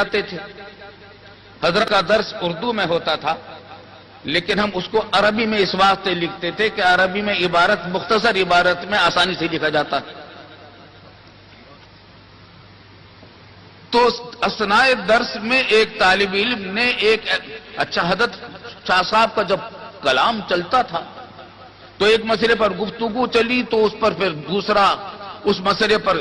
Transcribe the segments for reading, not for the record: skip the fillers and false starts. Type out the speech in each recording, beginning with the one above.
جاتے تھے. حضرت کا درس اردو میں ہوتا تھا لیکن ہم اس کو عربی میں اس واسطے لکھتے تھے کہ عربی میں عبارت مختصر عبارت میں آسانی سے لکھا جاتا ہے. تو اثناء درس میں ایک طالب علم نے حضرت شاہ صاحب کا جب کلام چلتا تھا تو ایک مسئلے پر گفتگو چلی تو اس پر پھر دوسرا اس مسئلے پر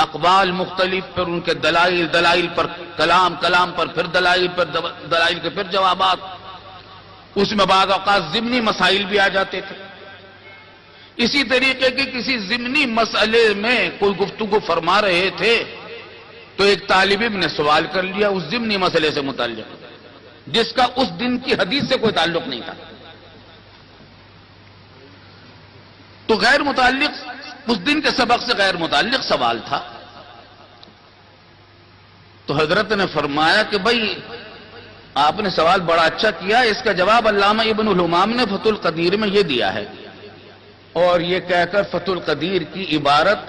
اقوال مختلف، پھر ان کے دلائل پر کلام پر پھر دلائل کے پھر جوابات. اس میں بعض اوقات ضمنی مسائل بھی آ جاتے تھے. اسی طریقے کے کسی ضمنی مسئلے میں کوئی گفتگو فرما رہے تھے تو ایک طالب علم نے سوال کر لیا اس ضمنی مسئلے سے متعلق جس کا اس دن کی حدیث سے کوئی تعلق نہیں تھا. تو غیر متعلق، اس دن کے سبق سے غیر متعلق سوال تھا. تو حضرت نے فرمایا کہ بھائی آپ نے سوال بڑا اچھا کیا، اس کا جواب علامہ ابن الہمام نے فتح القدیر میں یہ دیا ہے. اور یہ کہہ کر فتح القدیر کی عبارت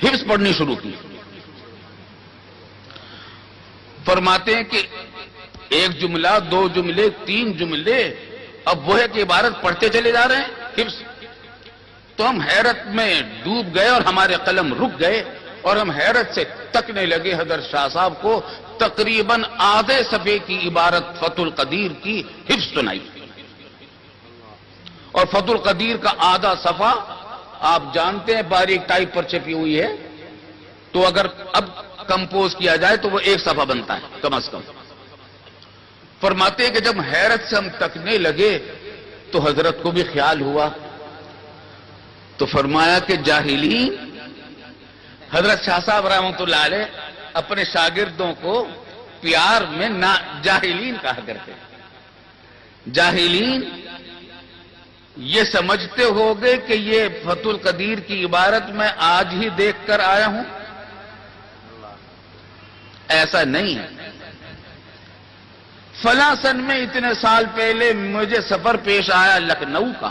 حفظ پڑھنی شروع کی. فرماتے ہیں کہ ایک جملہ، دو جملے، تین جملے، اب وہ ہے کہ عبارت پڑھتے چلے جا رہے ہیں حفظ. تو ہم حیرت میں ڈوب گئے اور ہمارے قلم رک گئے اور ہم حیرت سے تکنے لگے حضرت شاہ صاحب کو. تقریباً آدھے صفحے کی عبارت فتح القدیر کی حفظ سنائی. اور فتح القدیر کا آدھا صفحہ آپ جانتے ہیں باریک ٹائپ پر چھپی ہوئی ہے، تو اگر اب کمپوز کیا جائے تو وہ ایک صفحہ بنتا ہے کم از کم. فرماتے ہیں کہ جب حیرت سے ہم تکنے لگے تو حضرت کو بھی خیال ہوا. تو فرمایا کہ جاہلین، حضرت شاہ صاحب رحمۃ اللہ علیہ اپنے شاگردوں کو پیار میں جاہلین کہا کرتے. جاہلین، یہ سمجھتے ہوگے کہ یہ فتح القدیر کی عبارت میں آج ہی دیکھ کر آیا ہوں. ایسا نہیں ہے. فلاں سن میں اتنے سال پہلے مجھے سفر پیش آیا لکھنؤ کا.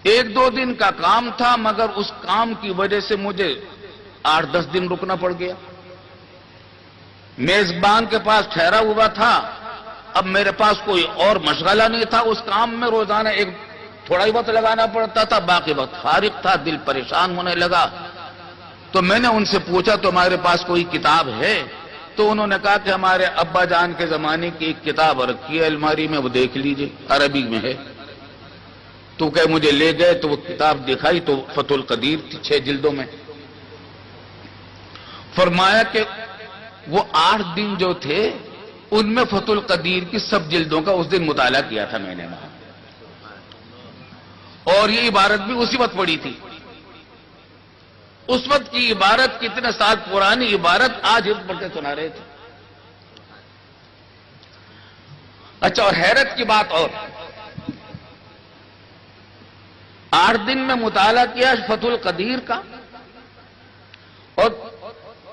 ایک دو دن کا کام تھا مگر اس کام کی وجہ سے مجھے 8-10 دن رکنا پڑ گیا. میزبان کے پاس ٹھہرا ہوا تھا. اب میرے پاس کوئی اور مشغلہ نہیں تھا. اس کام میں روزانہ ایک تھوڑا ہی وقت لگانا پڑتا تھا، باقی وقت فارغ تھا. دل پریشان ہونے لگا تو میں نے ان سے پوچھا تمہارے پاس کوئی کتاب ہے؟ تو انہوں نے کہا کہ ہمارے ابا جان کے زمانے کی ایک کتاب رکھی ہے الماری میں، وہ دیکھ لیجئے، عربی میں ہے. تو کہ مجھے لے گئے تو وہ کتاب دکھائی تو فتح القدیر تھی 6 جلدوں میں. فرمایا کہ وہ 8 دن جو تھے ان میں فتح القدیر کی سب جلدوں کا اس دن مطالعہ کیا تھا میں نے وہاں. اور یہ عبارت بھی اسی وقت پڑھی تھی. اس وقت کی عبارت کتنے سال پرانی عبارت آج حفظ پڑھ کے سنا رہے تھے. اچھا، اور حیرت کی بات اور 8 دن میں مطالعہ کیا فتح القدیر کا، اور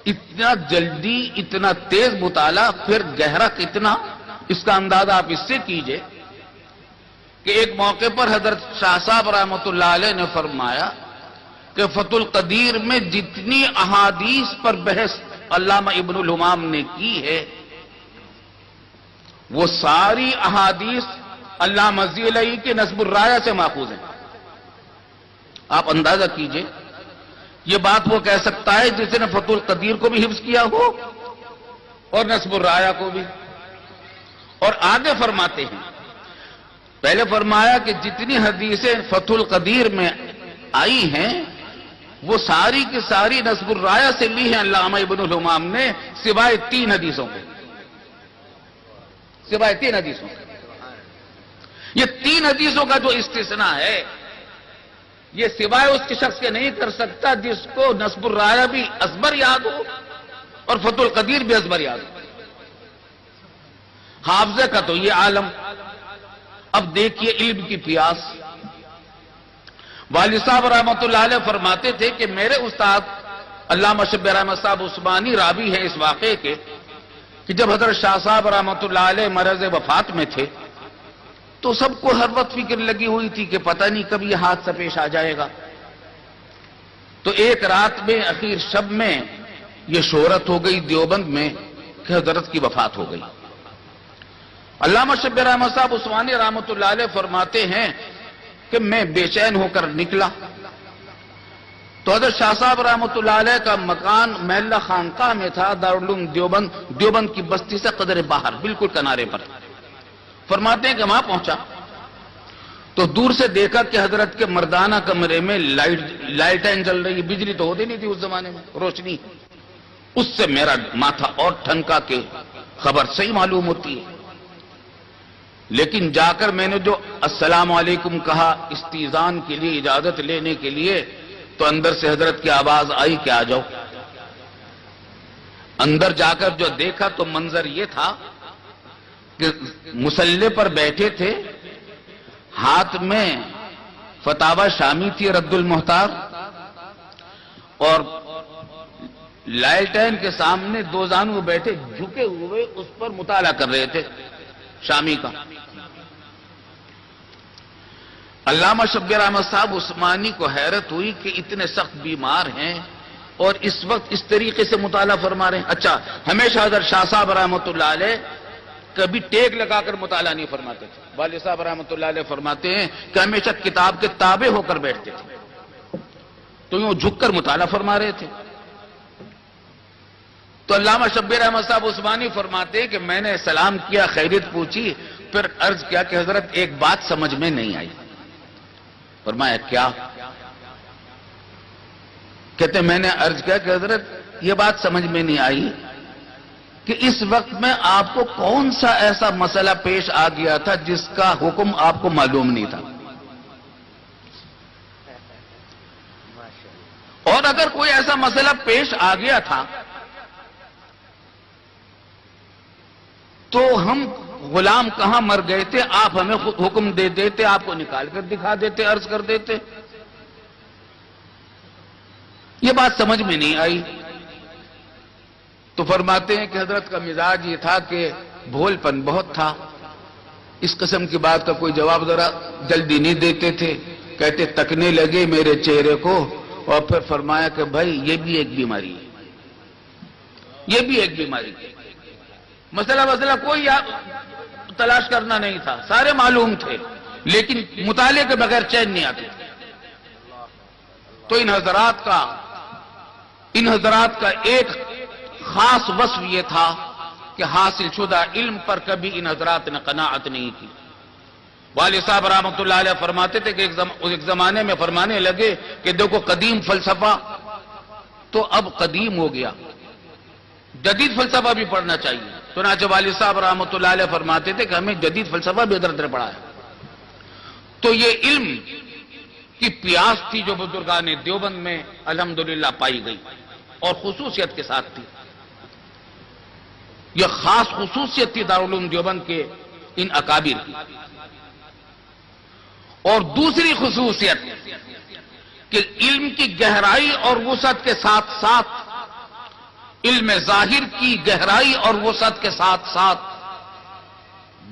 اتنا جلدی اتنا تیز مطالعہ، پھر گہرا کتنا، اس کا اندازہ آپ اس سے کیجئے کہ ایک موقع پر حضرت شاہ صاحب رحمۃ اللہ علیہ نے فرمایا کہ فتح القدیر میں جتنی احادیث پر بحث علامہ ابن الہمام نے کی ہے وہ ساری احادیث علامہ ذیلی کے نصب الرایہ سے ماخوذ ہیں. آپ اندازہ کیجئے، یہ بات وہ کہہ سکتا ہے جس نے فتح القدیر کو بھی حفظ کیا ہو اور نصب الرایہ کو بھی. اور آگے فرماتے ہیں، پہلے فرمایا کہ جتنی حدیثیں فتح القدیر میں آئی ہیں وہ ساری کی ساری نصب الرایہ سے لی ہیں علامہ ابن الہمام نے، سوائے 3 حدیثوں کے. سوائے 3 حدیثوں کے. یہ 3 حدیثوں کا جو استثناء ہے یہ سوائے اس کے شخص کے نہیں کر سکتا جس کو نصب الرایہ بھی ازبر یاد ہو اور فتح القدیر بھی ازبر یاد ہو. حافظے کا تو یہ عالم. اب دیکھیے علم کی پیاس. والد صاحب رحمۃ اللہ علیہ فرماتے تھے کہ میرے استاد علامہ شبیر احمد صاحب عثمانی راوی ہیں اس واقعے کے کہ جب حضرت شاہ صاحب رحمۃ اللہ علیہ مرض وفات میں تھے تو سب کو ہر وقت فکر لگی ہوئی تھی کہ پتہ نہیں کب یہ حادثہ پیش آ جائے گا. تو ایک رات میں اخیر شب میں یہ شہرت ہو گئی دیوبند میں کہ حضرت کی وفات ہو گئی۔ علامہ شبیر احمد صاحب عثمانی رحمۃ اللہ علیہ فرماتے ہیں کہ میں بے چین ہو کر نکلا تو حضرت شاہ صاحب رحمۃ اللہ علیہ کا مکان محلہ خانقاہ میں تھا، دارالعلوم دیوبند کی بستی سے قدر باہر، بالکل کنارے پر۔ فرماتے ہیں کہ وہاں پہنچا تو دور سے دیکھا کہ حضرت کے مردانہ کمرے میں لائٹیں جل رہی، بجلی تو ہوتی نہیں تھی اس زمانے میں، روشنی۔ اس سے میرا ماتھا اور ٹھنکا کہ خبر صحیح معلوم ہوتی ہے۔ لیکن جا کر میں نے جو السلام علیکم کہا استیزان کے لیے، اجازت لینے کے لیے، تو اندر سے حضرت کی آواز آئی کہ آ جاؤ۔ اندر جا کر جو دیکھا تو منظر یہ تھا کہ مصلی پر بیٹھے تھے، ہاتھ میں فتاوی شامی تھی رد المحتار، اور لائٹین کے سامنے دو زانو بیٹھے جھکے ہوئے اس پر مطالعہ کر رہے تھے شامی کا۔ علامہ شبیر احمد صاحب عثمانی کو حیرت ہوئی کہ اتنے سخت بیمار ہیں اور اس وقت اس طریقے سے مطالعہ فرما رہے ہیں۔ اچھا، ہمیشہ حضرت شاہ صاحب رحمۃ اللہ علیہ کبھی ٹیک لگا کر مطالعہ نہیں فرماتے تھے۔ والد صاحب رحمۃ اللہ علیہ فرماتے ہیں کہ ہمیشہ کتاب کے تابع ہو کر بیٹھتے تھے، تو یوں جھک کر مطالعہ فرما رہے تھے۔ تو علامہ شبیر احمد صاحب عثمانی فرماتے ہیں کہ میں نے سلام کیا، خیریت پوچھی، پھر عرض کیا کہ حضرت ایک بات سمجھ میں نہیں آئی۔ فرمایا کیا؟ کہتے میں نے عرض کیا کہ حضرت یہ بات سمجھ میں نہیں آئی کہ اس وقت میں آپ کو کون سا ایسا مسئلہ پیش آ گیا تھا جس کا حکم آپ کو معلوم نہیں تھا، اور اگر کوئی ایسا مسئلہ پیش آ گیا تھا تو ہم غلام کہاں مر گئے تھے، آپ ہمیں خود حکم دے دیتے، آپ کو نکال کر دکھا دیتے، عرض کر دیتے۔ یہ بات سمجھ میں نہیں آئی۔ تو فرماتے ہیں کہ حضرت کا مزاج یہ تھا کہ بھول پن بہت تھا، اس قسم کی بات کا کوئی جواب ذرا جلدی نہیں دیتے تھے، کہتے تکنے لگے میرے چہرے کو اور پھر فرمایا کہ بھائی یہ بھی ایک بیماری ہے، یہ بھی ایک بیماری ہے۔ مسئلہ کوئی تلاش کرنا نہیں تھا، سارے معلوم تھے، لیکن مطالعے کے بغیر چین نہیں آتے تھے۔ تو ان حضرات کا ایک خاص وصف یہ تھا کہ حاصل شدہ علم پر کبھی ان حضرات نے قناعت نہیں کی۔ والد صاحب رحمۃ اللہ علیہ فرماتے تھے کہ ایک زمانے میں فرمانے لگے کہ دیکھو قدیم فلسفہ تو اب قدیم ہو گیا، جدید فلسفہ بھی پڑھنا چاہیے۔ چنانچہ والد صاحب رحمۃ اللہ علیہ فرماتے تھے کہ ہمیں جدید فلسفہ بھی ادھر ادھر پڑھا ہے۔ تو یہ علم کی پیاس تھی جو بزرگان دیوبند میں الحمدللہ پائی گئی، اور خصوصیت کے ساتھ تھی۔ یہ خاص خصوصیت تھی دارالعلوم دیوبند کے ان اکابر کی۔ اور دوسری خصوصیت کہ علم کی گہرائی اور وسعت کے ساتھ ساتھ، علم ظاہر کی گہرائی اور وسعت کے ساتھ ساتھ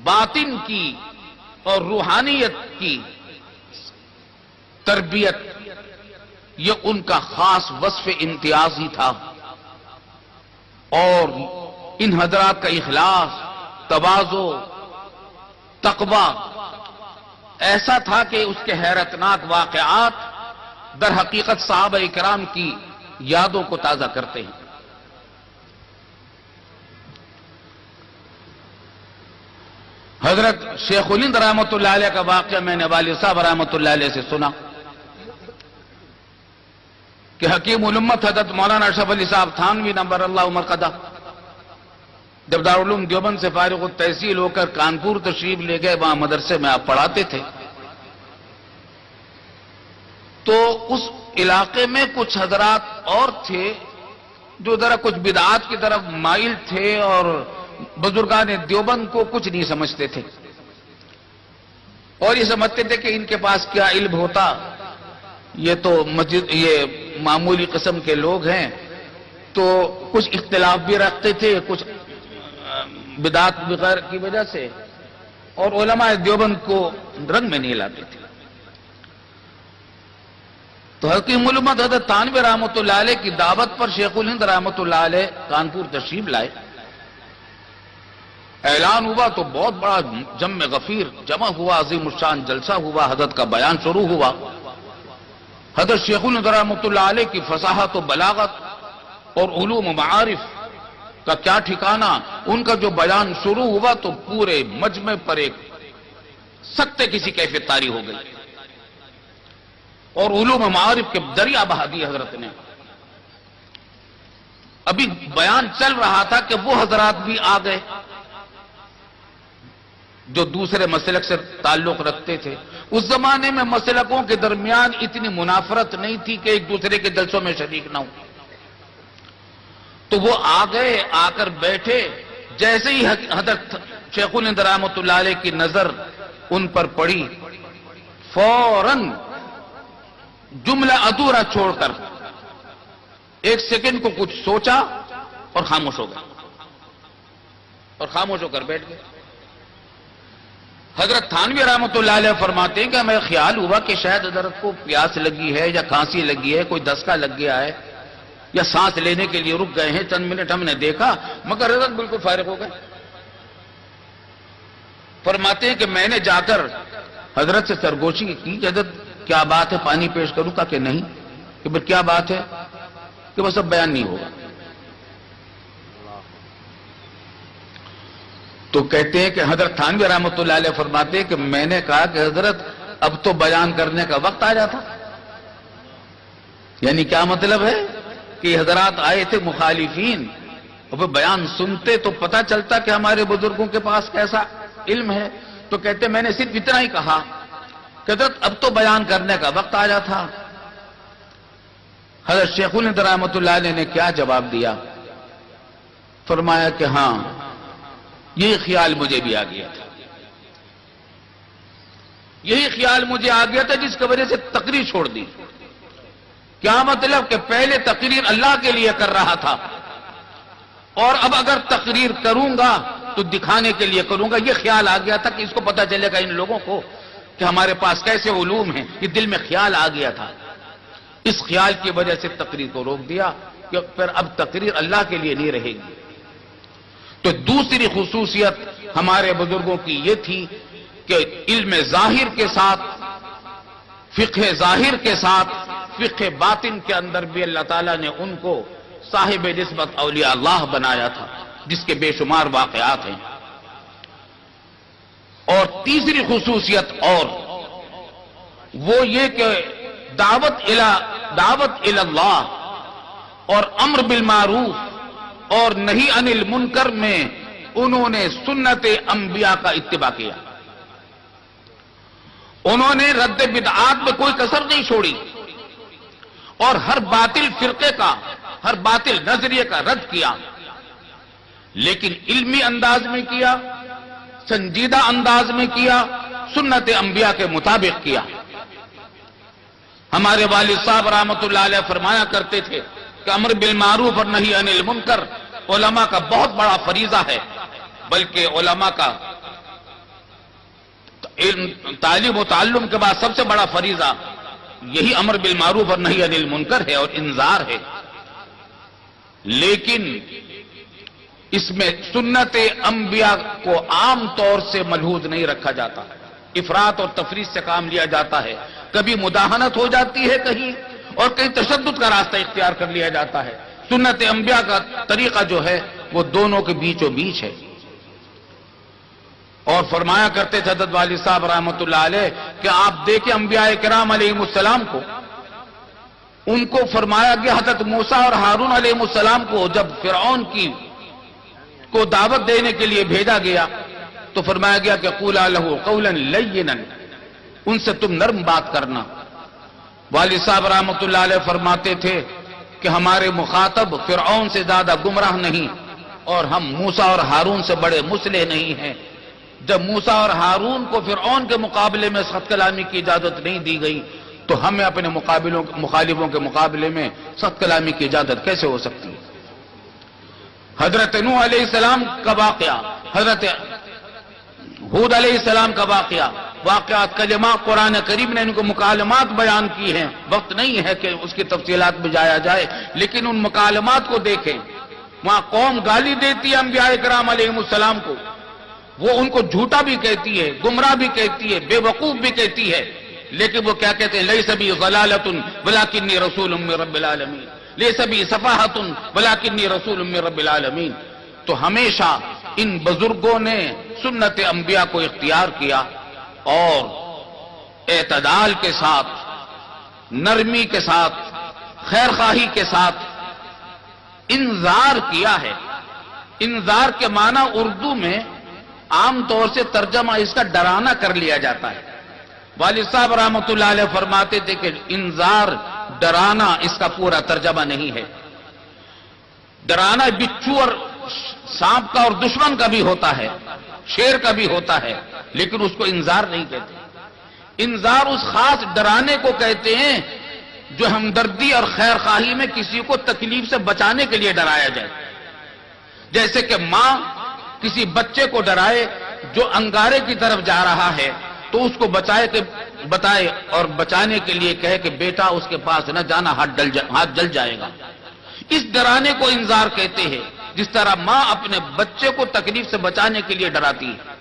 باطن کی اور روحانیت کی تربیت، یہ ان کا خاص وصف امتیازی تھا۔ اور ان حضرات کا اخلاص، تواضع، تقویٰ ایسا تھا کہ اس کے حیرتناک واقعات در حقیقت صحابہ کرام کی یادوں کو تازہ کرتے ہیں۔ حضرت شیخ الہند رحمۃ اللہ علیہ کا واقعہ میں نے والد صاحب رحمۃ اللہ علیہ سے سنا کہ حکیم الامت حضرت مولانا اشرف علی صاحب تھانوی نمبر اللہ مرقدہ جب دارالعلوم دیوبند سے فارغ التحصیل ہو کر کانپور تشریف لے گئے، وہاں مدرسے میں آپ پڑھاتے تھے، تو اس علاقے میں کچھ حضرات اور تھے جو ذرا کچھ بدعات کی طرف مائل تھے اور بزرگان دیوبند کو کچھ نہیں سمجھتے تھے، اور یہ سمجھتے تھے کہ ان کے پاس کیا علم ہوتا، یہ تو مسجد یہ معمولی قسم کے لوگ ہیں۔ تو کچھ اختلاف بھی رکھتے تھے، کچھ بدعات بغیر کی وجہ سے، اور علماء دیوبند کو رنگ میں نہیں لاتے تھے۔ تو حکیم الامت حضرت تھانوی رحمۃ اللہ علیہ کی دعوت پر شیخ الہند رحمۃ اللہ علیہ کانپور تشریف لائے. اعلان ہوا تو بہت بڑا جم غفیر جمع ہوا، عظیم الشان جلسہ ہوا، حضرت کا بیان شروع ہوا. حضرت شیخ الہند رحمۃ اللہ علیہ کی فصاحت و بلاغت اور علوم و معارف کا کیا ٹھکانہ، ان کا جو بیان شروع ہوا تو پورے مجمع پر ایک سکتے کسی کیفیت طاری ہو گئی اور علوم و معارف کے دریا بہا دی حضرت نے. ابھی بیان چل رہا تھا کہ وہ حضرات بھی آ گئے جو دوسرے مسلک سے تعلق رکھتے تھے. اس زمانے میں مسلکوں کے درمیان اتنی منافرت نہیں تھی کہ ایک دوسرے کے جلسوں میں شریک نہ ہو. تو وہ آ گئے، آ کر بیٹھے. جیسے ہی حضرت شیخ الہند رحمۃ اللہ علیہ کی نظر ان پر پڑی، فوراً جملہ ادھورا چھوڑ کر ایک سیکنڈ کو کچھ سوچا اور خاموش ہو گئے اور خاموش ہو کر بیٹھ گئے. حضرت تھانوی رحمۃ اللہ علیہ فرماتے ہیں کہ ہمیں خیال ہوا کہ شاید حضرت کو پیاس لگی ہے یا کھانسی لگی ہے، کوئی دسکا لگ گیا ہے یا سانس لینے کے لیے رک گئے ہیں. چند منٹ ہم نے دیکھا مگر حضرت بالکل فارغ ہو گئے. فرماتے ہیں کہ میں نے جا کر حضرت سے سرگوشی کی کہ حضرت کیا بات ہے، پانی پیش کروں کا کہ نہیں؟ کہ بھئی کیا بات ہے؟ کہ وہ سب بیان نہیں ہوگا. تو کہتے ہیں کہ حضرت تھانوی رحمۃ اللہ علیہ فرماتے ہیں کہ میں نے کہا کہ حضرت اب تو بیان کرنے کا وقت آ جاتا. یعنی کیا مطلب ہے کہ حضرات آئے تھے مخالفین، اور وہ بیان سنتے تو پتہ چلتا کہ ہمارے بزرگوں کے پاس کیسا علم ہے. تو کہتے میں نے صرف اتنا ہی کہا کہ حضرت اب تو بیان کرنے کا وقت آ جاتا. حضرت شیخ الہند رحمۃ اللہ علیہ نے کیا جواب دیا؟ فرمایا کہ ہاں یہی خیال مجھے بھی آ گیا تھا، یہی خیال مجھے آ گیا تھا جس کی وجہ سے تقریر چھوڑ دی. کیا مطلب کہ پہلے تقریر اللہ کے لیے کر رہا تھا اور اب اگر تقریر کروں گا تو دکھانے کے لیے کروں گا. یہ خیال آ گیا تھا کہ اس کو پتہ چلے گا ان لوگوں کو کہ ہمارے پاس کیسے علوم ہیں. یہ دل میں خیال آ گیا تھا، اس خیال کی وجہ سے تقریر کو روک دیا کہ پھر اب تقریر اللہ کے لیے نہیں رہے گی. تو دوسری خصوصیت ہمارے بزرگوں کی یہ تھی کہ علم ظاہر کے ساتھ، فقہ ظاہر کے ساتھ، فقہ باطن کے اندر بھی اللہ تعالیٰ نے ان کو صاحب نسبت اولیاء اللہ بنایا تھا، جس کے بے شمار واقعات ہیں. اور تیسری خصوصیت اور وہ یہ کہ دعوت الی اللہ اور امر بالمعروف اور نہی عن المنکر میں انہوں نے سنت انبیاء کا اتباع کیا. انہوں نے رد بدعات میں کوئی کسر نہیں چھوڑی اور ہر باطل فرقے کا، ہر باطل نظریے کا رد کیا، لیکن علمی انداز میں کیا، سنجیدہ انداز میں کیا، سنت انبیاء کے مطابق کیا. ہمارے والد صاحب رحمۃ اللہ علیہ فرمایا کرتے تھے کہ امر بالمعروف اور نہی عن المنکر علماء کا بہت بڑا فریضہ ہے، بلکہ علماء کا تعلیم و تعلم کے بعد سب سے بڑا فریضہ یہی امر بالمعروف اور نہی عن المنکر ہے اور انذار ہے. لیکن اس میں سنت انبیاء کو عام طور سے ملحوظ نہیں رکھا جاتا، افراط اور تفریط سے کام لیا جاتا ہے. کبھی مداہنت ہو جاتی ہے کہیں، اور کہیں تشدد کا راستہ اختیار کر لیا جاتا ہے. سنت انبیاء کا طریقہ جو ہے وہ دونوں کے بیچوں بیچ ہے. اور فرمایا کرتے تھے حضرت والد صاحب رحمۃ اللہ علیہ کہ آپ دیکھیں انبیاء کرام علیہ السلام کو، ان کو فرمایا گیا حضرت موسیٰ اور ہارون علیہ السلام کو جب فرعون کو دعوت دینے کے لیے بھیجا گیا تو فرمایا گیا کہ قولا لہ قولا لینا، ان سے تم نرم بات کرنا. والد صاحب رحمۃ اللہ علیہ فرماتے تھے کہ ہمارے مخاطب فرعون سے زیادہ گمراہ نہیں اور ہم موسیٰ اور ہارون سے بڑے مصلح نہیں ہیں. جب موسیٰ اور ہارون کو فرعون کے مقابلے میں سخت کلامی کی اجازت نہیں دی گئی تو ہمیں اپنے مخالفوں کے مقابلے میں سخت کلامی کی اجازت کیسے ہو سکتی ہے؟ حضرت نوح علیہ السلام کا واقعہ، حضرت ہود علیہ السلام کا واقعہ، واقعات کلمات قرآن کریم نے ان کو مکالمات بیان کی ہیں، وقت نہیں ہے کہ اس کی تفصیلات میں جایا جائے، لیکن ان مکالمات کو دیکھیں۔ وہاں قوم گالی دیتی ہے انبیاء کرام علیہ السلام کو، وہ ان کو جھوٹا بھی کہتی ہے، گمراہ بھی کہتی ہے، بے وقوف بھی کہتی ہے، لیکن وہ کیا کہتے ہیں؟ لیس بی ضلالۃ ولکنی رسول من رب العالمین، لیس بی صفاحۃ ولکنی رسول من رب العالمین۔ تو ہمیشہ ان بزرگوں نے سنت انبیاء کو اختیار کیا اور اعتدال کے ساتھ، نرمی کے ساتھ، خیر خواہی کے ساتھ انذار کیا ہے۔ انذار کے معنی اردو میں عام طور سے ترجمہ اس کا ڈرانا کر لیا جاتا ہے۔ والد صاحب رحمۃ اللہ علیہ فرماتے تھے کہ انذار، ڈرانا اس کا پورا ترجمہ نہیں ہے۔ ڈرانا بچھو اور سانپ کا اور دشمن کا بھی ہوتا ہے، شیر کا بھی ہوتا ہے، لیکن اس کو انذار نہیں کہتے۔ انذار اس خاص ڈرانے کو کہتے ہیں جو ہمدردی اور خیر خواہی میں کسی کو تکلیف سے بچانے کے لیے ڈرایا جائے، جیسے کہ ماں کسی بچے کو ڈرائے جو انگارے کی طرف جا رہا ہے تو اس کو بتائے اور بچانے کے لیے کہے کہ بیٹا اس کے پاس نہ جانا، ہاتھ جل جائے گا۔ اس ڈرانے کو انذار کہتے ہیں، جس طرح ماں اپنے بچے کو تکلیف سے بچانے کے لیے ڈراتی ہے۔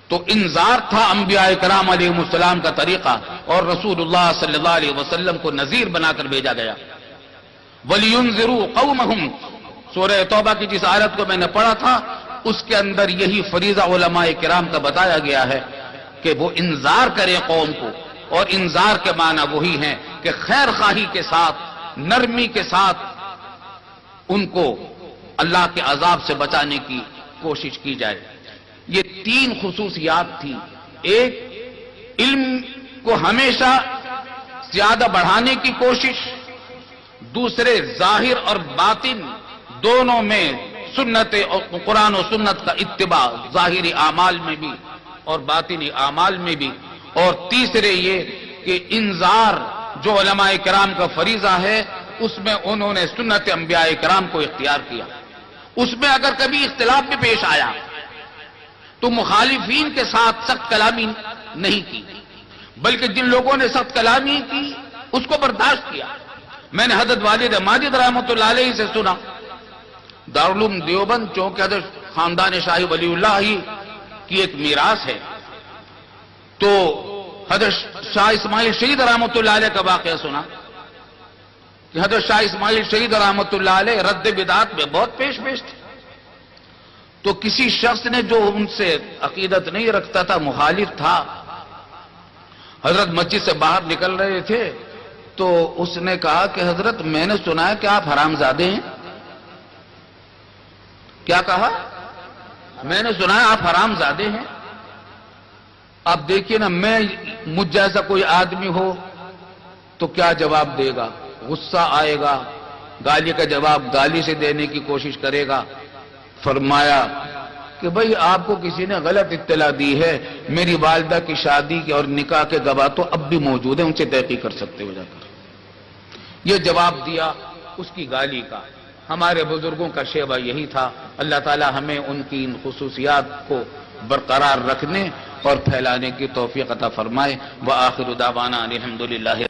تو انذار تھا انبیاء کرام علیہ السلام کا طریقہ، اور رسول اللہ صلی اللہ علیہ وسلم کو نذیر بنا کر بھیجا گیا۔ وَلِيُنذِرُوا قَوْمَهُمْ، سورہ توبہ کی جس آیت کو میں نے پڑھا تھا اس کے اندر یہی فریضہ علماء کرام کا بتایا گیا ہے کہ وہ انذار کرے قوم کو، اور انذار کے معنی وہی ہیں کہ خیر خواہی کے ساتھ، نرمی کے ساتھ ان کو اللہ کے عذاب سے بچانے کی کوشش کی جائے۔ یہ تین خصوصیات تھی۔ ایک، علم کو ہمیشہ زیادہ بڑھانے کی کوشش، دوسرے ظاہر اور باطن دونوں میں سنت اور قرآن و سنت کا اتباع، ظاہری اعمال میں بھی اور باطنی اعمال میں بھی، اور تیسرے یہ کہ انذار جو علماء کرام کا فریضہ ہے اس میں انہوں نے سنت انبیاء کرام کو اختیار کیا۔ اس میں اگر کبھی اختلاف بھی پیش آیا تو مخالفین کے ساتھ سخت کلامی نہیں کی، بلکہ جن لوگوں نے سخت کلامی کی اس کو برداشت کیا۔ میں نے حضرت والد ماجد رحمۃ اللہ علیہ سے سنا، دارالعلوم دیوبند چونکہ حضرت خاندان شاہی ولی اللہ ہی کی ایک میراث ہے، تو حضرت شاہ اسماعیل شہید رحمۃ اللہ علیہ کا واقعہ سنا کہ حضرت شاہ اسماعیل شہید رحمۃ اللہ علیہ رد بدعت میں بہت پیش تھے۔ تو کسی شخص نے جو ان سے عقیدت نہیں رکھتا تھا، مخالف تھا، حضرت مسجد سے باہر نکل رہے تھے تو اس نے کہا کہ حضرت میں نے سنا ہے کہ آپ حرام زادے ہیں۔ کیا کہا؟ میں نے سنا ہے آپ حرام زادے ہیں۔ اب دیکھیے نا، مجھ جیسا کوئی آدمی ہو تو کیا جواب دے گا؟ غصہ آئے گا، گالی کا جواب گالی سے دینے کی کوشش کرے گا۔ فرمایا کہ بھئی آپ کو کسی نے غلط اطلاع دی ہے، میری والدہ کی شادی کی اور نکاح کے گواہ تو اب بھی موجود ہیں، ان سے تحقیق کر سکتے ہو جا کر۔ یہ جواب دیا اس کی گالی کا۔ ہمارے بزرگوں کا شیوہ یہی تھا۔ اللہ تعالی ہمیں ان کی ان خصوصیات کو برقرار رکھنے اور پھیلانے کی توفیق عطا فرمائے۔ وآخر دعوانا الحمدللہ۔